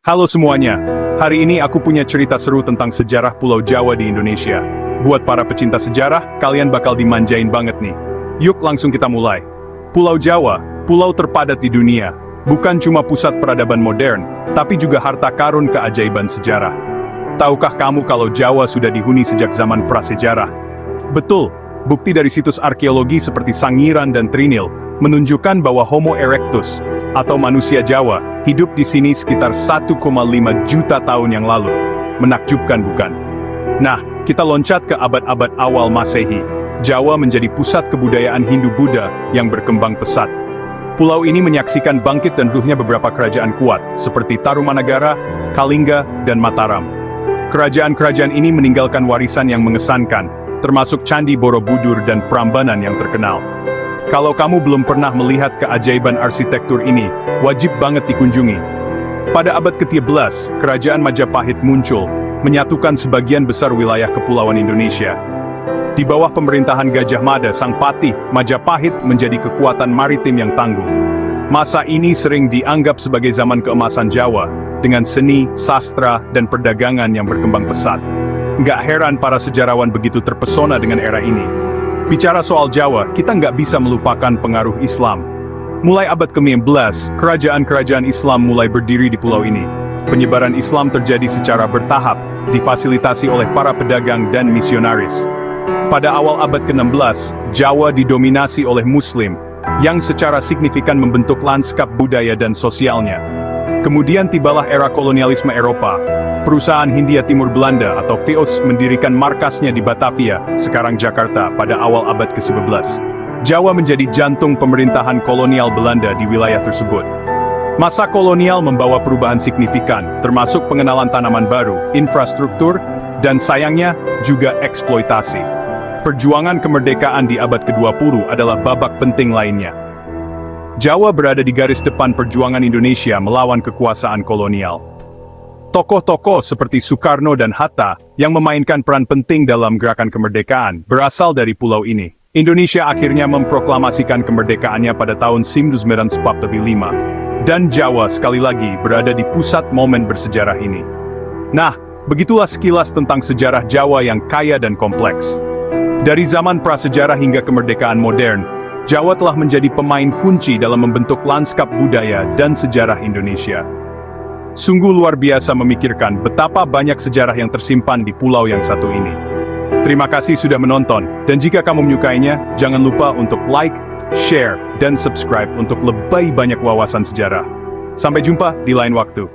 Halo semuanya, hari ini aku punya cerita seru tentang sejarah Pulau Jawa di Indonesia. Buat para pecinta sejarah, kalian bakal dimanjain banget nih. Yuk langsung kita mulai. Pulau Jawa, pulau terpadat di dunia, bukan cuma pusat peradaban modern, tapi juga harta karun keajaiban sejarah. Tahukah kamu kalau Jawa sudah dihuni sejak zaman prasejarah? Betul, bukti dari situs arkeologi seperti Sangiran dan Trinil menunjukkan bahwa Homo erectus, atau manusia Jawa, hidup di sini sekitar 1,5 juta tahun yang lalu. Menakjubkan bukan? Nah, kita loncat ke abad-abad awal Masehi. Jawa menjadi pusat kebudayaan Hindu-Buddha yang berkembang pesat. Pulau ini menyaksikan bangkit dan runtuhnya beberapa kerajaan kuat, seperti Tarumanagara, Kalingga, dan Mataram. Kerajaan-kerajaan ini meninggalkan warisan yang mengesankan, termasuk Candi Borobudur dan Prambanan yang terkenal. Kalau kamu belum pernah melihat keajaiban arsitektur ini, wajib banget dikunjungi. Pada abad ke-13, Kerajaan Majapahit muncul, menyatukan sebagian besar wilayah kepulauan Indonesia. Di bawah pemerintahan Gajah Mada Sang Patih, Majapahit menjadi kekuatan maritim yang tangguh. Masa ini sering dianggap sebagai zaman keemasan Jawa, dengan seni, sastra, dan perdagangan yang berkembang pesat. Nggak heran para sejarawan begitu terpesona dengan era ini. Bicara soal Jawa, kita nggak bisa melupakan pengaruh Islam. Mulai abad ke-15, kerajaan-kerajaan Islam mulai berdiri di pulau ini. Penyebaran Islam terjadi secara bertahap, difasilitasi oleh para pedagang dan misionaris. Pada awal abad ke-16, Jawa didominasi oleh Muslim, yang secara signifikan membentuk lanskap budaya dan sosialnya. Kemudian tibalah era kolonialisme Eropa. Perusahaan Hindia Timur Belanda atau VOC mendirikan markasnya di Batavia, sekarang Jakarta, pada awal abad ke-11. Jawa menjadi jantung pemerintahan kolonial Belanda di wilayah tersebut. Masa kolonial membawa perubahan signifikan, termasuk pengenalan tanaman baru, infrastruktur, dan sayangnya juga eksploitasi. Perjuangan kemerdekaan di abad ke-20 adalah babak penting lainnya. Jawa berada di garis depan perjuangan Indonesia melawan kekuasaan kolonial. Tokoh-tokoh seperti Soekarno dan Hatta yang memainkan peran penting dalam gerakan kemerdekaan berasal dari pulau ini. Indonesia akhirnya memproklamasikan kemerdekaannya pada tahun 1945. Dan Jawa sekali lagi berada di pusat momen bersejarah ini. Nah, begitulah sekilas tentang sejarah Jawa yang kaya dan kompleks. Dari zaman prasejarah hingga kemerdekaan modern, Jawa telah menjadi pemain kunci dalam membentuk lanskap budaya dan sejarah Indonesia. Sungguh luar biasa memikirkan betapa banyak sejarah yang tersimpan di pulau yang satu ini. Terima kasih sudah menonton, dan jika kamu menyukainya, jangan lupa untuk like, share, dan subscribe untuk lebih banyak wawasan sejarah. Sampai jumpa di lain waktu.